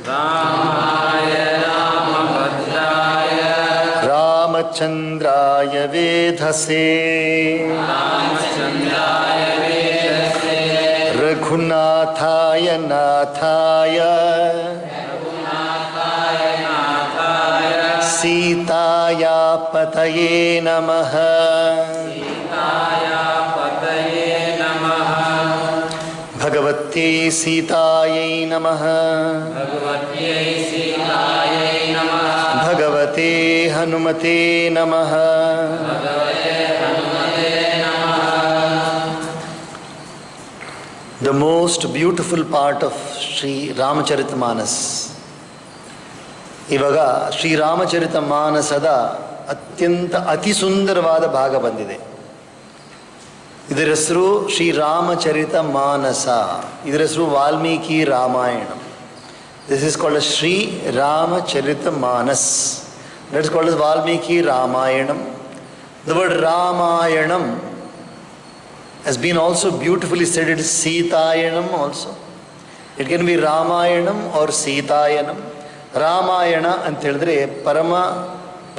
रामाय रामभद्राय रामचन्द्राय वेधसे रघुनाथाय नाथाय सीताया पतये नमः। भगवत्यै सीतायै नमः। भगवते हनुमते नमः। The most beautiful part of Sri Ramacharita ಇವಾಗ ಶ್ರೀರಾಮಚರಿತ ಮಾನಸದ ಅತ್ಯಂತ ಅತಿ ಸುಂದರವಾದ ಭಾಗ ಬಂದಿದೆ. ಇದರ ಹೆಸರು ಶ್ರೀರಾಮಚರಿತ ಮಾನಸ. ಇದರ ಹೆಸರು Valmiki Ramayana. This is called Shri Ramcharit Manas. That is called as Valmiki Ramayanam. The word Ramayanam has been also beautifully said. It is Sitayanam also. It can be Ramayanam or Sitayanam. Ramayana ಅಂತ ಹೇಳಿದ್ರೆ ಪರಮ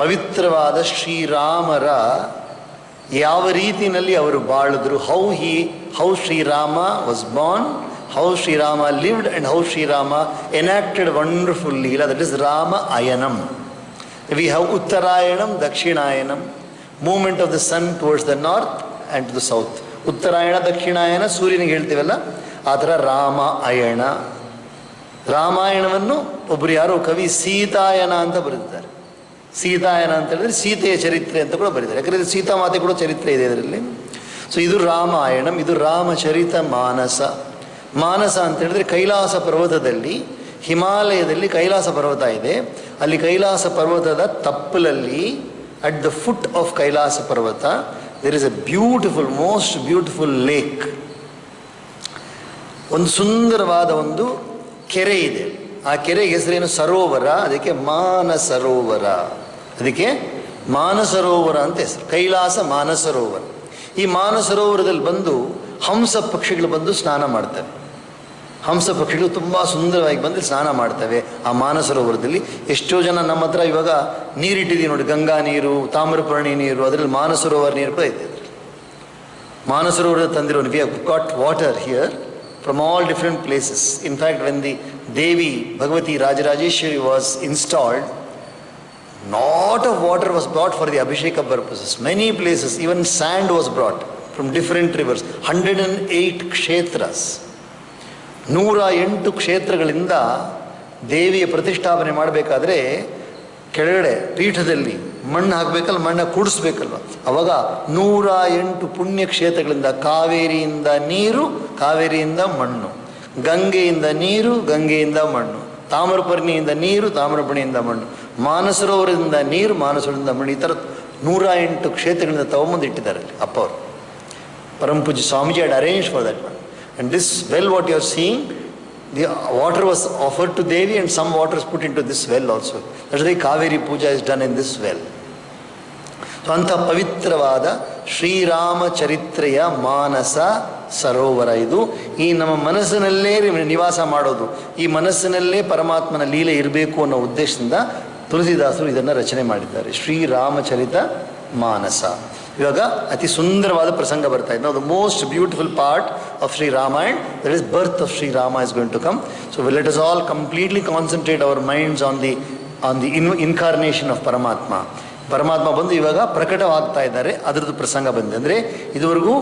ಪವಿತ್ರವಾದ ಶ್ರೀರಾಮರ ಯಾವ ರೀತಿಯಲ್ಲಿ ಅವರು ಬಾಳಿದ್ರು, how Shrirama was born, how Shrirama lived and how Shrirama enacted wonderful leela. That is Rama ayanam. We have Uttarayanam, Dakshinayanam, movement of the sun towards the north and to the south. Uttarayana Dakshinayana ಸೂರ್ಯನಿಗೆ ಹೇಳ್ತೀವಲ್ಲ ಆ ಥರ ರಾಮ ಅಯಣ. ರಾಮಾಯಣವನ್ನು ಒಬ್ಬರು ಯಾರೋ ಕವಿ ಸೀತಾಯನ ಅಂತ ಬರೆದಿದ್ದಾರೆ. ಸೀತಾಯನ ಅಂತ ಹೇಳಿದ್ರೆ ಸೀತೆಯ ಚರಿತ್ರೆ ಅಂತ ಕೂಡ ಬರೀತಾರೆ. ಯಾಕಂದರೆ ಸೀತಾಮಾತೆ ಕೂಡ ಚರಿತ್ರೆ ಇದೆ ಇದರಲ್ಲಿ. ಸೊ ಇದು ರಾಮಾಯಣಂ, ಇದು ರಾಮಚರಿತ ಮಾನಸ. ಮಾನಸ ಅಂತ ಹೇಳಿದ್ರೆ ಕೈಲಾಸ ಪರ್ವತದಲ್ಲಿ, ಹಿಮಾಲಯದಲ್ಲಿ ಕೈಲಾಸ ಪರ್ವತ ಇದೆ. ಅಲ್ಲಿ ಕೈಲಾಸ ಪರ್ವತದ ತಪ್ಪಲಲ್ಲಿ at the foot of Kailasa Parvata there is a beautiful, most beautiful lake. ಒಂದು ಸುಂದರವಾದ ಒಂದು ಕೆರೆ ಇದೆ. ಆ ಕೆರೆಗೆ ಹೆಸರೇನು? ಸರೋವರ. ಅದಕ್ಕೆ ಮಾನಸರೋವರ. ಅದಕ್ಕೆ ಮಾನಸರೋವರ ಅಂತ ಹೆಸರು. ಕೈಲಾಸ ಮಾನಸರೋವರ. ಈ ಮಾನಸರೋವರದಲ್ಲಿ ಬಂದು ಹಂಸ ಪಕ್ಷಿಗಳು ಬಂದು ಸ್ನಾನ ಮಾಡ್ತವೆ. ಹಂಸ ಪಕ್ಷಿಗಳು ತುಂಬ ಸುಂದರವಾಗಿ ಬಂದು ಸ್ನಾನ ಮಾಡ್ತವೆ ಆ ಮಾನಸರೋವರದಲ್ಲಿ. ಎಷ್ಟೋ ಜನ ನಮ್ಮ ಹತ್ರ ಇವಾಗ ನೀರಿಟ್ಟಿದ್ದೀವಿ ನೋಡಿ, ಗಂಗಾ ನೀರು, ತಾಮ್ರಪರ್ಣಿ ನೀರು, ಅದರಲ್ಲಿ ಮಾನಸರೋವರ ನೀರು ಕೂಡ ಇದೆ. ಅದರಲ್ಲಿ ಮಾನಸರೋವರ ತಂದಿರೋ we have got water here from all different places. In fact, when the Devi Bhagavati Rajarajeshwari was installed, lot of water was brought for the Abhisheka purposes. Many places, even sand was brought from different rivers. 108 kshetras. 108 ಕ್ಷೇತ್ರಗಳಿಂದ ದೇವಿಯ ಪ್ರತಿಷ್ಠಾಪನೆ ಮಾಡಬೇಕಾದ್ರೆ ಕೆಳಗಡೆ ಪೀಠದಲ್ಲಿ ಮಣ್ಣು ಹಾಕಬೇಕಲ್ಲ, ಮಣ್ಣು ಕೂಡಿಸ್ಬೇಕಲ್ವ. ಅವಾಗ 108 ಪುಣ್ಯ ಕ್ಷೇತ್ರಗಳಿಂದ, ಕಾವೇರಿಯಿಂದ ನೀರು, ಕಾವೇರಿಯಿಂದ ಮಣ್ಣು, ಗಂಗೆಯಿಂದ ನೀರು, ಗಂಗೆಯಿಂದ ಮಣ್ಣು, ತಾಮ್ರಪರ್ಣಿಯಿಂದ ನೀರು, ತಾಮ್ರಪರ್ಣಿಯಿಂದ ಮಣ್ಣು, ಮಾನಸರೋವರದಿಂದ ನೀರು, ಮಾನಸರೋವರದಿಂದ ಮಣ್ಣು, ಈ ಥರ 108 ಕ್ಷೇತ್ರಗಳಿಂದ ತಗೊಂಬಂದು ಇಟ್ಟಿದ್ದಾರೆ ಅಲ್ಲಿ ಅಪ್ಪ ಅವರು. ಪರಮ ಪೂಜ್ಯ Swamiji had arranged for that one. And this well what you are seeing, the water was offered to Devi and some water is put into this well also. That's why Kaveri Puja is done in this well. So ಅಂಥ ಪವಿತ್ರವಾದ ಶ್ರೀರಾಮ ಚರಿತ್ರೆಯ ಮಾನಸ ಸರೋವರ ಇದು. ಈ ನಮ್ಮ ಮನಸ್ಸಿನಲ್ಲೇ ನಿವಾಸ ಮಾಡೋದು, ಈ ಮನಸ್ಸಿನಲ್ಲೇ ಪರಮಾತ್ಮನ ಲೀಲೆ ಇರಬೇಕು ಅನ್ನೋ ಉದ್ದೇಶದಿಂದ ತುಳಸಿದಾಸರು ಇದನ್ನು ರಚನೆ ಮಾಡಿದ್ದಾರೆ. ಶ್ರೀರಾಮಚರಿತ ಮಾನಸ. ಇವಾಗ ಅತಿ ಸುಂದರವಾದ ಪ್ರಸಂಗ ಬರ್ತಾ ಇದೆ. The most beautiful part of Shri Ramayana, that is birth of Shri Rama is going to come. So let us all completely concentrate our minds on the incarnation of paramatma. ಪರಮಾತ್ಮ ಬಂದು ಇವಾಗ ಪ್ರಕಟವಾಗ್ತಾ ಇದ್ದಾರೆ, ಅದರದ್ದು ಪ್ರಸಂಗ ಬಂದಿದೆ. ಅಂದರೆ ಇದುವರೆಗೂ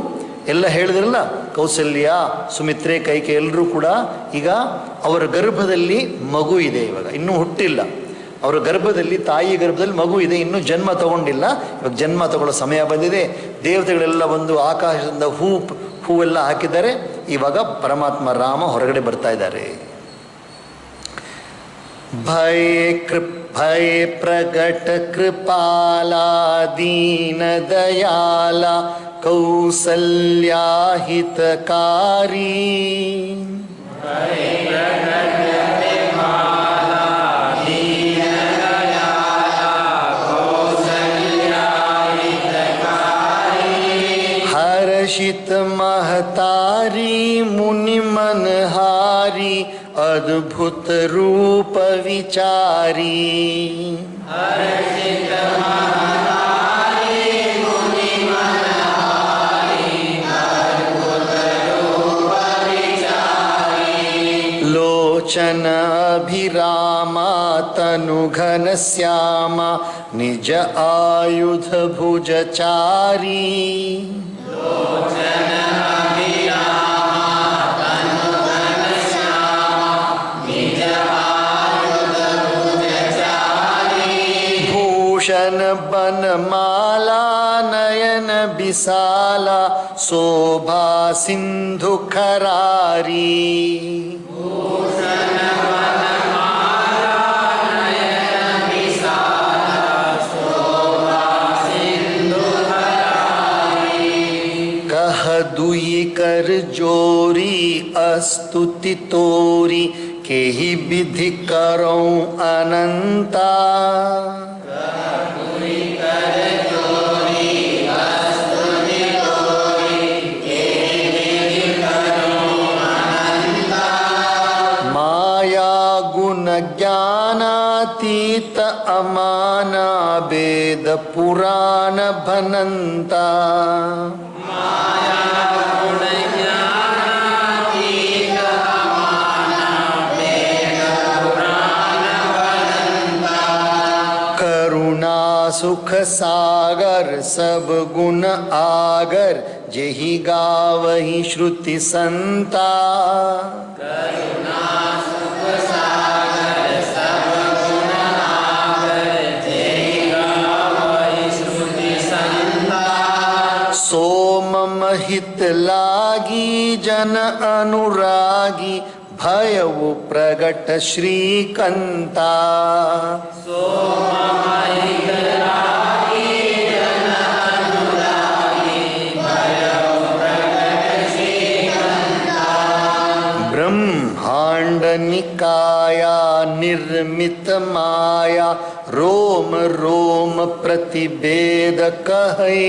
ಎಲ್ಲ ಹೇಳಿದ್ರಲ್ಲ, ಕೌಸಲ್ಯ, ಸುಮಿತ್ರೆ, ಕೈಕೆ ಎಲ್ಲರೂ ಕೂಡ ಈಗ ಅವರ ಗರ್ಭದಲ್ಲಿ ಮಗು ಇದೆ. ಇವಾಗ ಇನ್ನೂ ಹುಟ್ಟಿಲ್ಲ, ಅವರ ಗರ್ಭದಲ್ಲಿ, ತಾಯಿ ಗರ್ಭದಲ್ಲಿ ಮಗು ಇದೆ, ಇನ್ನೂ ಜನ್ಮ ತಗೊಂಡಿಲ್ಲ. ಇವಾಗ ಜನ್ಮ ತಗೊಳ್ಳೋ ಸಮಯ ಬಂದಿದೆ. ದೇವತೆಗಳೆಲ್ಲ ಬಂದು ಆಕಾಶದಿಂದ ಹೂವೆಲ್ಲ ಹಾಕಿದ್ದಾರೆ. ಇವಾಗ ಪರಮಾತ್ಮ ರಾಮ ಹೊರಗಡೆ ಬರ್ತಾ ಇದ್ದಾರೆ. ಭಯ ಪ್ರಗಟ ಕೃಪಾಲ ದೀನ ದಯಾಲ ಕೌಸಲ್ಯಾ ಹಿತಕಾರಿ. हर्षित महतारी मुनि मनहारी अद्भुत रूप विचारी लोचन अभिरामा तनु घन श्यामा निज आयुध भुजचारी भूषण बनमाला नयन बिसाला शोभा सिंधु खरारी दुई कर जोरी अस्तुति तोरी केहि विधि करौं अनंता माया गुण ज्ञानातीत अमाना वेद पुराण भनंता सुख सागर सब गुण आगर जेहि गावहि श्रुति संता करुणा सुख सागर सब गुण आगर जेहि गावहि श्रुति संता सोम महित लागी जन अनुरागी भयउ प्रगट श्रीकंता ब्रह्मांड निकाया निर्मित माया रोम रोम प्रतिवेद कहे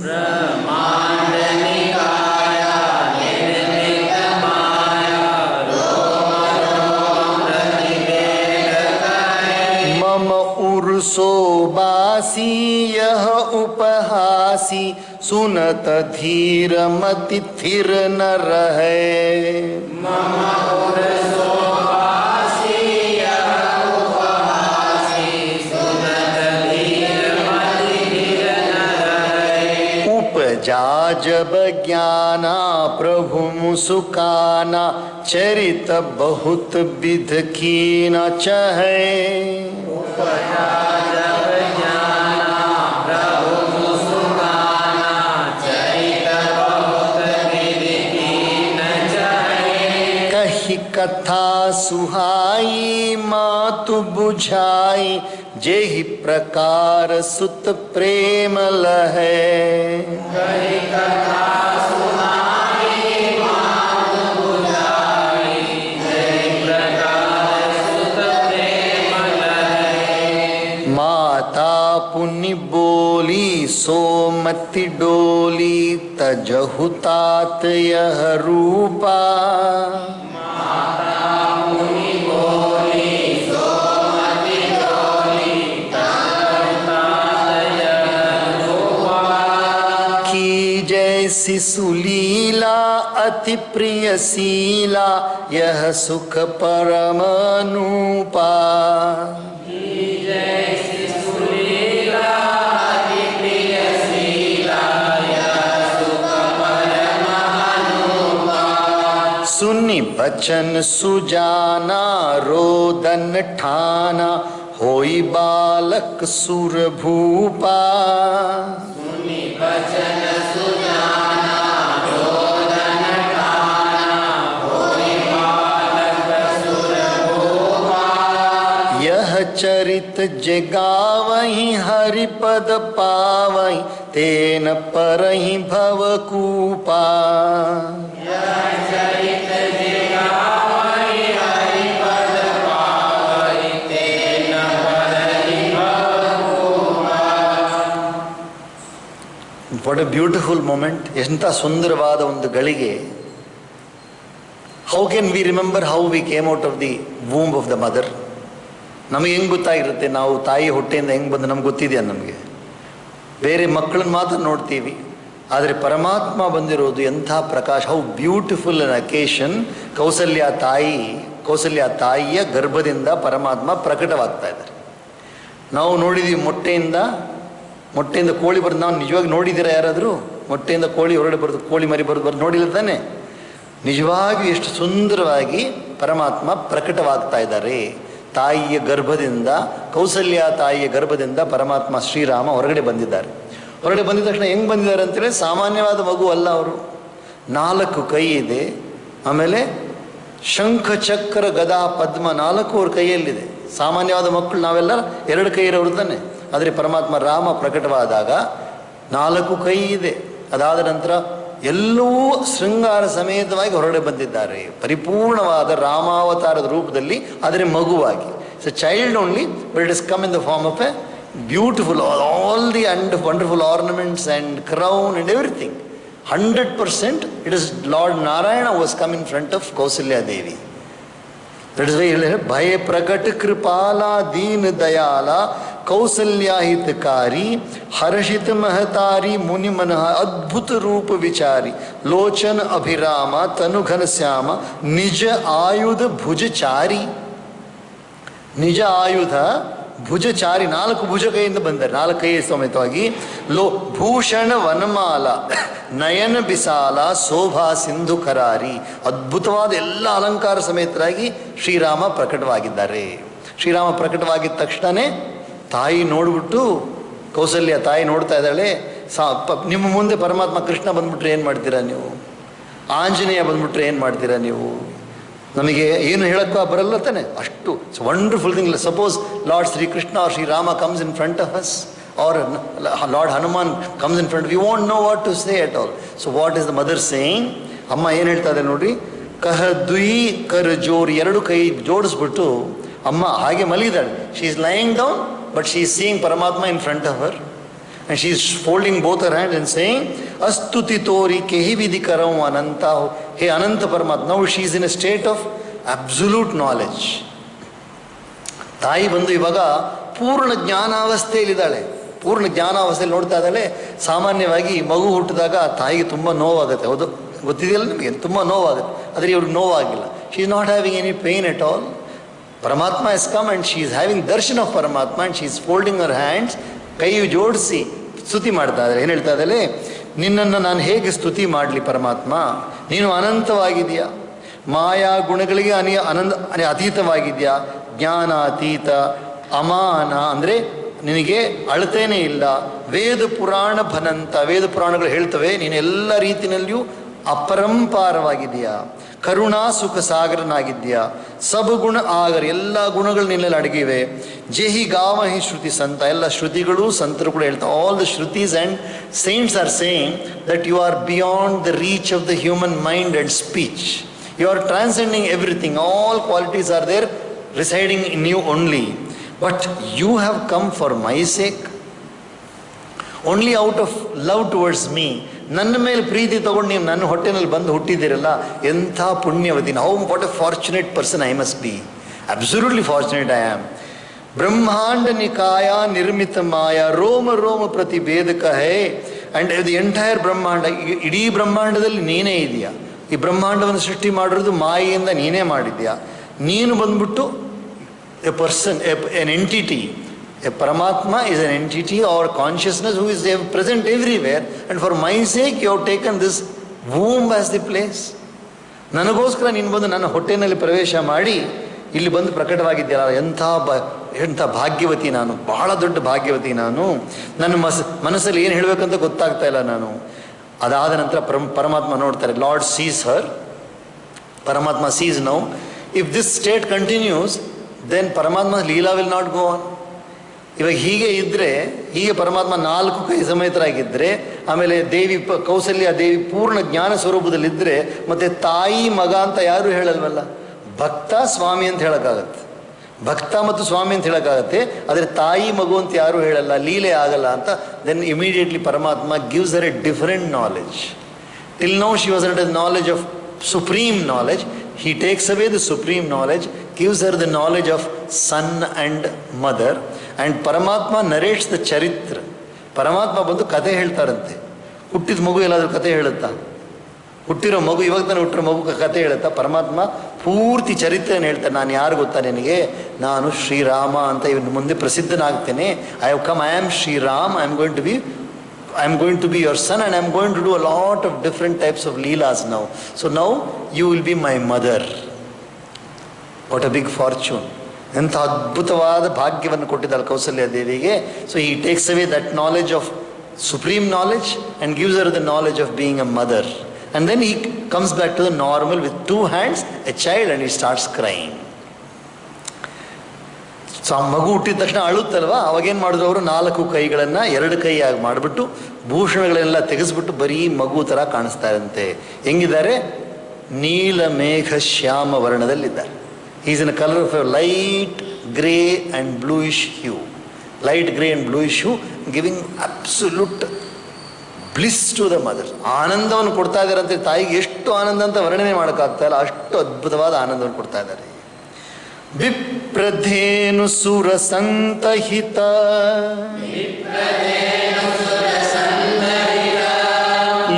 ब्रह्मांड निकाया निर्मित माया रोम रोम प्रतिवेद कहे मम उर्सो बासी यह उपहासी सुनत धीर मति थिर न रहे मम उर्सो बासी यह उपहासी सुनत धीर मति थिर न रहे उपजा जब ज्ञाना प्रभु मुसुकाना चरित बहुत विध की न चहे उपजा जब ज्ञाना प्रभु मुसुकाना चरित बहुत विध की न चहे कही कथा सुहाई मातु बुझाई जेहि प्रकार सुत प्रेम लहे कही कथा सुहाई मातु बुझाई जेहि प्रकार सुत प्रेम लहे माता पुनि बोली सोमति डोली तजहु तात यह रूपा माता पुनि बोली सोमति डोली तजहु तात यह रूपा की जैसी सुलीला अति प्रिय शीला यह सुख परम अनुपा सुनि बचन सुजाना रोदन ठाना होई बालक सुर भूपा सुनि बचन सुजाना रोदन ठाना होई बालक सुर भूपा यह चरित जगावहि हरिपद पावहि तेन परहि भवकूपा ವಾಟ್ ಎ ಬ್ಯೂಟಿಫುಲ್ ಮೂಮೆಂಟ್. ಎಂಥ ಸುಂದರವಾದ ಒಂದು ಗಳಿಗೆ. How can we remember how we came out of the womb of the mother? ನಮಗೆ ಹೆಂಗೆ ಗೊತ್ತಾಗಿರುತ್ತೆ ನಾವು ತಾಯಿ ಹೊಟ್ಟೆಯಿಂದ ಹೆಂಗೆ ಬಂದು ನಮ್ಗೆ ಗೊತ್ತಿದೆಯಾ? ನಮಗೆ ಬೇರೆ ಮಕ್ಕಳನ್ನ ಮಾತ್ರ ನೋಡ್ತೀವಿ, ಆದರೆ ಪರಮಾತ್ಮ ಬಂದಿರೋದು ಎಂಥ ಪ್ರಕಾಶ! How beautiful an occasion! Kausalya ತಾಯಿಯ ಗರ್ಭದಿಂದ ಪರಮಾತ್ಮ ಪ್ರಕಟವಾಗ್ತಾ ಇದ್ದಾರೆ. ನಾವು ನೋಡಿದ್ದೀವಿ ಮೊಟ್ಟೆಯಿಂದ ಕೋಳಿ ಬರೋದು. ನಾವು ನಿಜವಾಗಿ ನೋಡಿದ್ದೀರಾ ಯಾರಾದರೂ? ಮೊಟ್ಟೆಯಿಂದ ಕೋಳಿ ಹೊರಗಡೆ ಬರೋದು, ಕೋಳಿ ಮರಿ ಬರೋದು ನೋಡಿಲ್ಲ ತಾನೆ? ನಿಜವಾಗಿಯೂ ಎಷ್ಟು ಸುಂದರವಾಗಿ ಪರಮಾತ್ಮ ಪ್ರಕಟವಾಗ್ತಾ ಇದ್ದಾರೆ. ತಾಯಿಯ ಗರ್ಭದಿಂದ, ಕೌಸಲ್ಯ ತಾಯಿಯ ಗರ್ಭದಿಂದ ಪರಮಾತ್ಮ ಶ್ರೀರಾಮ ಹೊರಗಡೆ ಬಂದಿದ್ದಾರೆ. ಹೊರಗಡೆ ಬಂದಿದ ತಕ್ಷಣ ಹೆಂಗೆ ಬಂದಿದ್ದಾರೆ ಅಂತೇಳಿ ಸಾಮಾನ್ಯವಾದ ಮಗು ಅಲ್ಲ ಅವರು. 4 ಕೈ ಇದೆ, ಆಮೇಲೆ ಶಂಖ ಚಕ್ರ ಗದಾ ಪದ್ಮ 4 ಅವ್ರ ಕೈಯಲ್ಲಿದೆ. ಸಾಮಾನ್ಯವಾದ ಮಕ್ಕಳು ನಾವೆಲ್ಲ 2 ಕೈ ಇರೋರು ತಾನೆ. ಆದರೆ ಪರಮಾತ್ಮ ರಾಮ ಪ್ರಕಟವಾದಾಗ 4 ಕೈ ಇದೆ. ಅದಾದ ನಂತರ ಎಲ್ಲವೂ ಶೃಂಗಾರ ಸಮೇತವಾಗಿ ಹೊರಗಡೆ ಬಂದಿದ್ದಾರೆ, ಪರಿಪೂರ್ಣವಾದ ರಾಮಾವತಾರದ ರೂಪದಲ್ಲಿ, ಆದರೆ ಮಗುವಾಗಿ. It's a child only, but it is come in the form of a beautiful, all the and wonderful ornaments and crown and everything. 100% it is Lord Narayana who has come in front of Kausalya Devi. That is why he said, Bhay Prakat Kripala Deen Dayala Kausalya Hitakari Harashit Mahatari Muni Manaha Adbhut Roop Vichari Lochan Abhirama Tanu Ghanasyama Nija Ayudha Bhujachari. Nija Ayudha ಭುಜಚಾರಿ, 4 ಭುಜ ಕೈಯಿಂದ ಬಂದರೆ, 4 ಕೈ ಸಮೇತವಾಗಿ. ಭೂಷಣ ವನಮಾಲ ನಯನ ಬಿಸಾಲ ಶೋಭಾ ಸಿಂಧು ಕರಾರಿ, ಅದ್ಭುತವಾದ ಎಲ್ಲ ಅಲಂಕಾರ ಸಮೇತರಾಗಿ ಶ್ರೀರಾಮ ಪ್ರಕಟವಾಗಿದ್ದಾರೆ. ಶ್ರೀರಾಮ ಪ್ರಕಟವಾಗಿದ್ದ ತಕ್ಷಣವೇ ತಾಯಿ ನೋಡ್ಬಿಟ್ಟು, ಕೌಸಲ್ಯ ತಾಯಿ ನೋಡ್ತಾ ಇದ್ದಾಳೆ, ನಿಮ್ಮ ಮುಂದೆ ಪರಮಾತ್ಮ ಕೃಷ್ಣ ಬಂದ್ಬಿಟ್ರೆ ಏನು ಮಾಡ್ತೀರಾ ನೀವು? ಆಂಜನೇಯ ಬಂದ್ಬಿಟ್ರೆ ಏನು ಮಾಡ್ತೀರಾ ನೀವು? ನಮಗೆ ಏನು ಹೇಳೋಕ್ಕೂ ಬರಲ್ಲ ತಾನೆ, ಅಷ್ಟು it's wonderful thing. Suppose lord Shri Krishna or Shri Rama comes in front of us, or lord Hanuman comes in front, we won't know what to say at all. So what is the mother saying? ಅಮ್ಮ ಏನು ಹೇಳ್ತಾ ಇದೆ ನೋಡ್ರಿ, ಕಹ ದುಯಿ ಕರ್ ಜೋರ್, 2 ಕೈ ಜೋಡಿಸ್ಬಿಟ್ಟು ಅಮ್ಮ ಹಾಗೆ ಮಲಗಿದಾಳೆ. She is lying down, but she is seeing Paramatma in front of her. And she is folding both her hands and saying, Astuti tori kehi vidikaram ananta. Hey Ananta Paramatma. Now she is in a state of absolute knowledge. ತಾಯಿ ಬಂದು ಇವಾಗ ಪೂರ್ಣ ಜ್ಞಾನಾವಸ್ಥೆಯಲ್ಲಿದ್ದಾಳೆ. ಪೂರ್ಣ ಜ್ಞಾನಾವಸ್ಥೆಯಲ್ಲಿ ನೋಡ್ತಾ ಇದ್ದಾಳೆ. ಸಾಮಾನ್ಯವಾಗಿ ಮಗು ಹುಟ್ಟಿದಾಗ ತಾಯಿಗೆ ತುಂಬ ನೋವಾಗುತ್ತೆ, ಹೌದು ಗೊತ್ತಿದೆಯಲ್ಲ ನಿಮಗೆ, ತುಂಬ ನೋವಾಗುತ್ತೆ. ಆದರೆ ಇವ್ರಿಗೆ ನೋವಾಗಿಲ್ಲ. She is not having any pain at all. Paramatma has come and she is having darshan of Paramatma and she is folding her hands, ಕೈ ಜೋಡಿಸಿ ಸ್ತುತಿ ಮಾಡ್ತಾ ಇದ್ದಾರೆ. ಏನು ಹೇಳ್ತಾ ಇದ್ದಾಳೆ, ನಿನ್ನನ್ನು ನಾನು ಹೇಗೆ ಸ್ತುತಿ ಮಾಡಲಿ ಪರಮಾತ್ಮ? ನೀನು ಅನಂತವಾಗಿದೆಯಾ, ಮಾಯಾ ಗುಣಗಳಿಗೆ ಅತೀತವಾಗಿದೆಯಾ, ಜ್ಞಾನಾತೀತ, ಅಮಾನ ಅಂದರೆ ನಿನಗೆ ಅಳತೇನೇ ಇಲ್ಲ, ವೇದ ಪುರಾಣ ಭನಂತ, ವೇದ ಪುರಾಣಗಳು ಹೇಳ್ತವೆ ನೀನು ಎಲ್ಲ ರೀತಿಯಲ್ಲಿಯೂ ಅಪರಂಪಾರವಾಗಿದೆಯಾ, ಕರುಣಾ ಸುಖ ಸಾಗರನಾಗಿದ್ಯಾ, ಸಬಗುಣ ಆಗರ, ಎಲ್ಲ ಗುಣಗಳು ನಿನ್ನಲ್ಲಿ ಅಡಗಿವೆ. ಜೇಹಿ ಗಾವ ಹಿ ಶ್ರುತಿ ಸಂತ, ಎಲ್ಲ ಶ್ರುತಿಗಳು ಸಂತರು ಕೂಡ ಹೇಳ್ತಾರೆ. All the shrutis and saints are saying that you are beyond the reach of the human mind and speech. You are transcending everything. All qualities are there residing in you only. But you have come for my sake, only out of love towards me. ನನ್ನ ಮೇಲೆ ಪ್ರೀತಿ ತಗೊಂಡು ನೀವು ನನ್ನ ಹೊಟ್ಟೆನಲ್ಲಿ ಬಂದು ಹುಟ್ಟಿದ್ದೀರಲ್ಲ, ಎಂಥ ಪುಣ್ಯವತಿ. How what a fortunate person I must be. Absolutely fortunate I am. ಬ್ರಹ್ಮಾಂಡ ನಿಕಾಯ ನಿರ್ಮಿತ ಮಾಯ ರೋಮ ರೋಮ ಪ್ರತಿಭೇದಕ ಹೇ. ಆ್ಯಂಡ್ ದಿ ಎಂಟೈರ್ ಬ್ರಹ್ಮಾಂಡ, ಇಡೀ ಬ್ರಹ್ಮಾಂಡದಲ್ಲಿ ನೀನೇ ಇದೆಯಾ. ಈ ಬ್ರಹ್ಮಾಂಡವನ್ನು ಸೃಷ್ಟಿ ಮಾಡಿರೋದು ಮಾಯೆಯಿಂದ ನೀನೇ ಮಾಡಿದ್ಯಾ. ನೀನು ಬಂದ್ಬಿಟ್ಟು A person, N entity. A Paramatma is an entity or consciousness who is present everywhere, and for my sake you have taken this womb as the place. ನನಗೋಸ್ಕರ ನೀನು ಬಂದು ನನ್ನ ಹೊಟ್ಟೆನಲ್ಲಿ ಪ್ರವೇಶ ಮಾಡಿ ಇಲ್ಲಿ ಬಂದು ಪ್ರಕಟವಾಗಿದ್ದೀಯಲ್ಲ, ಎಂಥ ಭಾಗ್ಯವತಿ ನಾನು, ಬಹಳ ದೊಡ್ಡ ಭಾಗ್ಯವತಿ ನಾನು. ನನ್ನ ಮನಸ್ಸಲ್ಲಿ ಏನು ಹೇಳಬೇಕಂತ ಗೊತ್ತಾಗ್ತಾ ಇಲ್ಲ ನಾನು. ಅದಾದ ನಂತರ ಪರಮಾತ್ಮ ನೋಡ್ತಾರೆ. Lord sees her, Paramatma sees now. If this state continues then Paramatma leela will not go on. ಇವಾಗ ಹೀಗೆ ಇದ್ದರೆ, ಹೀಗೆ ಪರಮಾತ್ಮ 4 ಕೈ ಸಮೇತರಾಗಿದ್ದರೆ, ಆಮೇಲೆ ದೇವಿ ಕೌಸಲ್ಯ ದೇವಿ ಪೂರ್ಣ ಜ್ಞಾನ ಸ್ವರೂಪದಲ್ಲಿದ್ದರೆ, ಮತ್ತು ತಾಯಿ ಮಗ ಅಂತ ಯಾರೂ ಹೇಳಲ್ವಲ್ಲ. ಭಕ್ತ ಸ್ವಾಮಿ ಅಂತ ಹೇಳೋಕ್ಕಾಗತ್ತೆ, ಭಕ್ತ ಮತ್ತು ಸ್ವಾಮಿ ಅಂತ ಹೇಳೋಕ್ಕಾಗತ್ತೆ, ಆದರೆ ತಾಯಿ ಮಗು ಅಂತ ಯಾರೂ ಹೇಳಲ್ಲ, ಲೀಲೆ ಆಗಲ್ಲ ಅಂತ. ದೆನ್ ಇಮಿಡಿಯೇಟ್ಲಿ ಪರಮಾತ್ಮ gives Har A different knowledge. Till now she was not A knowledge of supreme knowledge. He takes away the supreme knowledge, gives her the knowledge of son and mother, and Paramatma narrates the charitra. ಪರಮಾತ್ಮ ಬಂದು ಕತೆ ಹೇಳ್ತಾರಂತೆ. ಹುಟ್ಟಿದ ಮಗು ಎಲ್ಲಾದರೂ ಕತೆ ಹೇಳುತ್ತಾ? ಹುಟ್ಟಿರೋ ಮಗು, ಇವಾಗ ತಾನೆ ಹುಟ್ಟಿರೋ ಮಗು ಕತೆ ಹೇಳುತ್ತಾ? ಪರಮಾತ್ಮ ಪೂರ್ತಿ ಚರಿತ್ರೆಯನ್ನು ಹೇಳ್ತಾರೆ. ನಾನು ಯಾರು ಗೊತ್ತಾ ನಿನಗೆ? ನಾನು ಶ್ರೀರಾಮ ಅಂತ ಇವನು ಮುಂದೆ ಪ್ರಸಿದ್ಧನಾಗ್ತೇನೆ. I have come, I am Shriram, I am going to be your son, and I am going to do a lot of different types of leelas now. So now you will be my mother. What a big fortune. ಎಂಥ ಅದ್ಭುತವಾದ ಭಾಗ್ಯವನ್ನು ಕೊಟ್ಟಿದ್ದಾಳೆ ಕೌಸಲ್ಯ ದೇವಿಗೆ. So he takes away that knowledge of supreme knowledge and gives her the knowledge of being a mother. And then he comes back to the normal with 2 hands, a child, and he starts crying. So ಆ ಮಗು ಹುಟ್ಟಿದ ತಕ್ಷಣ ಅಳುತ್ತಲ್ವಾ, ಅವಾಗೇನು ಮಾಡಿದ್ರು ಅವರು? 4 ಕೈಗಳನ್ನು 2 ಕೈಯಾಗಿ ಮಾಡಿಬಿಟ್ಟು ಭೂಷಣಗಳೆಲ್ಲ ತೆಗೆಸ್ಬಿಟ್ಟು ಬರೀ ಮಗು ಥರ ಕಾಣಿಸ್ತಾ ಇರಂತೆ. ಹೆಂಗಿದ್ದಾರೆ? ನೀಲ ಮೇಘ ಶ್ಯಾಮ ವರ್ಣದಲ್ಲಿದ್ದಾರೆ. Is in a colour of a light grey and bluish hue. Light grey and bluish hue, giving absolute bliss to the mother. ಆನಂದವನ್ನು ಕೊಡ್ತಾ ಇದ್ದಾರಂತೆ. ತಾಯಿಗೆ ಎಷ್ಟು ಆನಂದ ಅಂತ ವರ್ಣನೆ ಮಾಡೋಕ್ಕಾಗ್ತಾ ಇಲ್ಲ, ಅಷ್ಟು ಅದ್ಭುತವಾದ ಆನಂದವನ್ನು ಕೊಡ್ತಾ ಇದ್ದಾರೆ. ವಿಪ್ರಧೇನು ಸುರ ಸಂತಹಿತ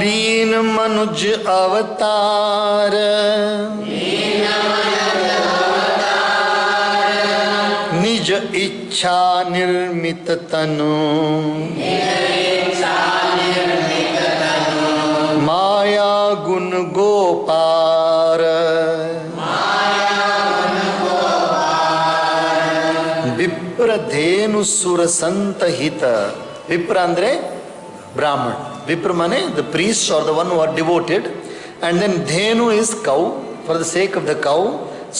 ಲೀನ ಮನುಜ ಅವತಾರ ನಿಜ ಇಚ್ಛಾ ನಿರ್ಮಿತ ತನು ಮಾಯಾ ಗುಣ ಗೋಪಾರ ವಿಪ್ರಧೇನು ಸುರ ಸಂತಹಿತ. ವಿಪ್ರ ಅಂದರೆ ಬ್ರಾಹ್ಮಣ. ವಿಪ್ರ ಮನೆ the priest are the one who are devoted. And then dhenu is cow, for the sake of the cow.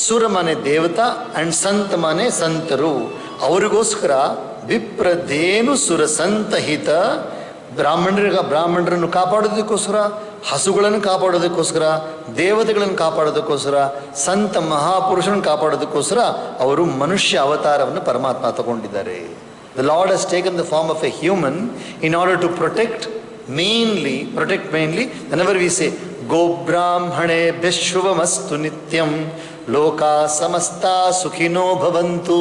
ಸುರ ಮನೆ ದೇವತಾ, ಆ್ಯಂಡ್ ಸಂತ ಮನೆ ಸಂತರು. ಅವರಿಗೋಸ್ಕರ ವಿಪ್ರಧೇನು ಸುರ ಸಂತಹಿತ. ಬ್ರಾಹ್ಮಣರನ್ನು ಕಾಪಾಡೋದಕ್ಕೋಸ್ಕರ, ಹಸುಗಳನ್ನು ಕಾಪಾಡೋದಕ್ಕೋಸ್ಕರ, ದೇವತೆಗಳನ್ನು ಕಾಪಾಡೋದಕ್ಕೋಸ್ಕರ, ಸಂತ ಮಹಾಪುರುಷರನ್ನು ಕಾಪಾಡೋದಕ್ಕೋಸ್ಕರ ಅವರು ಮನುಷ್ಯ ಅವತಾರವನ್ನು ಪರಮಾತ್ಮ ತಗೊಂಡಿದ್ದಾರೆ. The lord has taken the form of a human in order to protect mainly whenever we say go brahmane shubhamasthu nityam loka samasta sukhino bhavantu,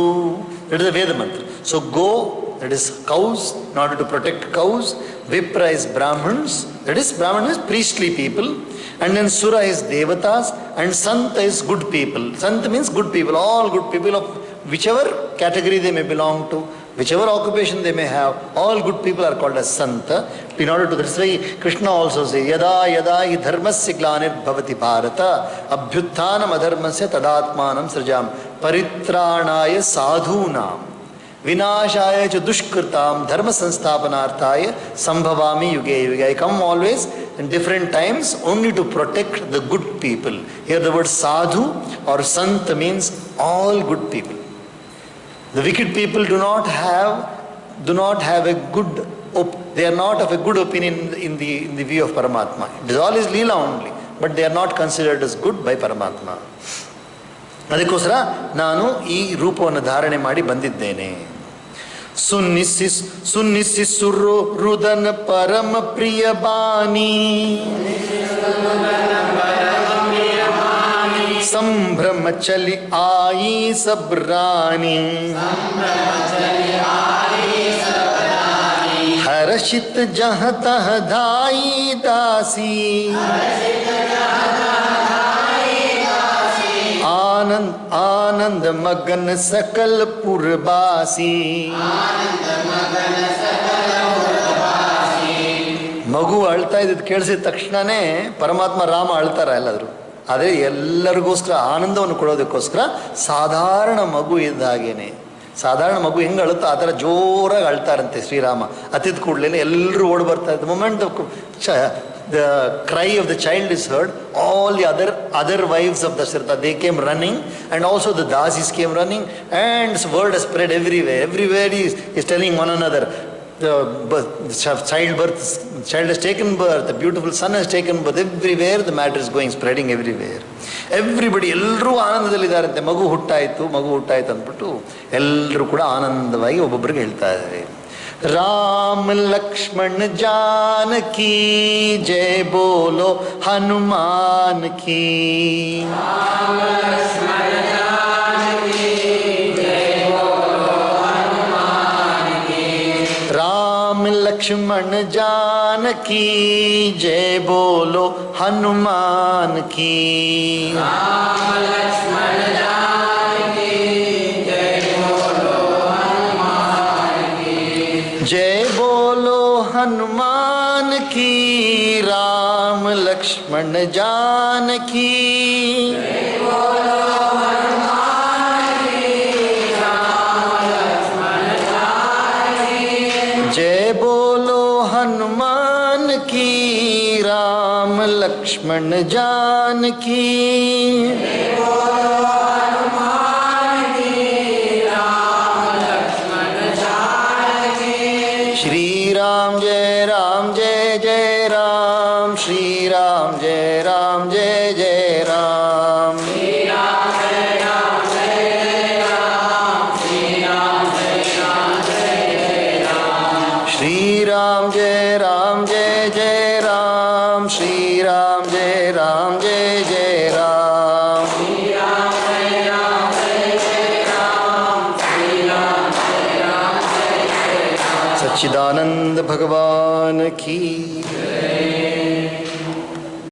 that is a Veda mantra. So go, that is cows, in order to protect cows. Vipra is Brahmins, that is Brahmana is priestly people. And then Sura is Devatas, and Santa is good people. Santa means good people, all good people of whichever category they may belong to, whichever occupation they may have, all good people are called as Santa. In order to, that's why Krishna also says, Yada yada hi dharmasya glanir bhavati bharata abhyuthanam adharmasya tadatmanam srajam paritranaya sadhunam vinashaya cha dushkritam dharma sansthapanarthaya sambhavami yuge yuge. I come always in different times only to protect the good people. Here the word sadhu or sant means all good people. The wicked people do not have a good, they are not of a good opinion in the view of Paramatma. It is all is Leela only, but they are not considered as good by Paramatma. ಅದಕ್ಕೋಸ್ಕರ ನಾನು ಈ ರೂಪವನ್ನು ಧಾರಣೆ ಮಾಡಿ ಬಂದಿದ್ದೇನೆ. ಸುನ್ನಿಸಿ ಸುರು ರುದನ ಪರಮ ಪ್ರಿಯ ಬಾನಿ ಸಂಭ್ರಮ ಚಲಿ ಆಯಿ ಸಬ್ರಾನಿ ಹರ್ಷಿತ್ ಜಹ ತಹ ಧಾಯಿ ದಾಸಿ ಆನಂದ ಆನಂದ ಮಗನ ಸಕಲ ಪುರಬಾಸಿ. ಮಗು ಅಳ್ತಾ ಇದ್ದಿದ್ದು ಕೇಳಿಸಿದ ತಕ್ಷಣನೇ ಪರಮಾತ್ಮ ರಾಮ ಅಳ್ತಾರ ಎಲ್ಲಾದ್ರು. ಆದರೆ ಎಲ್ಲರಿಗೋಸ್ಕರ ಆನಂದವನ್ನು ಕೊಡೋದಕ್ಕೋಸ್ಕರ ಸಾಧಾರಣ ಮಗು ಇದ್ದ ಹಾಗೇನೆ, ಸಾಧಾರಣ ಮಗು ಹೆಂಗೆ ಅಳುತ್ತೋ ಆ ಥರ ಜೋರಾಗಿ ಅಳ್ತಾರಂತೆ ಶ್ರೀರಾಮ. ಅತ್ತಿದ ಕೂಡಲೇ ಎಲ್ಲರೂ ಓಡಿ ಬರ್ತಾ ಇದ್ದ moment the cry of the child is heard, all the other wives of Dasharatha, they came running, and also the dasis came running, and this word has spread everywhere he is telling one another, the child has taken birth, the beautiful son has taken birth. Everywhere the matter is going, spreading everywhere. Everybody, ಎಲ್ಲರೂ ಆನಂದದಲ್ಲಿದ್ದಾರಂತೆ. ಮಗು ಹುಟ್ಟಾಯಿತು ಅಂದ್ಬಿಟ್ಟು ಎಲ್ಲರೂ ಕೂಡ ಆನಂದವಾಗಿ ಒಬ್ಬೊಬ್ಬರಿಗೆ ಹೇಳ್ತಾ ಇದ್ದಾರೆ. राम लक्ष्मण जानकी जय बोलो हनुमान की। राम लक्ष्मण जानकी जय बोलो हनुमान की। राम लक्ष्मण जानकी जय बोलो हनुमान की। राम लक्ष्मण जानकी जय बोलो हनुमान की। जय बोलो हनुमान की। राम लक्ष्मण जानकी जय बोलो हनुमान की। राम लक्ष्मण जानकी। जय बोलो हनुमान की। राम लक्ष्मण जानकी। जय बोलो हनुमान की। राम लक्ष्मण जानकी। श्री राम जय जय राम। श्री राम जय जय राम। श्री राम जय जय राम। श्री राम जय जय राम। श्री राम जय जय राम। श्री राम जय जय राम। श्री राम जय जय राम। श्री राम जय जय राम। सच्चिदानंद भगवान की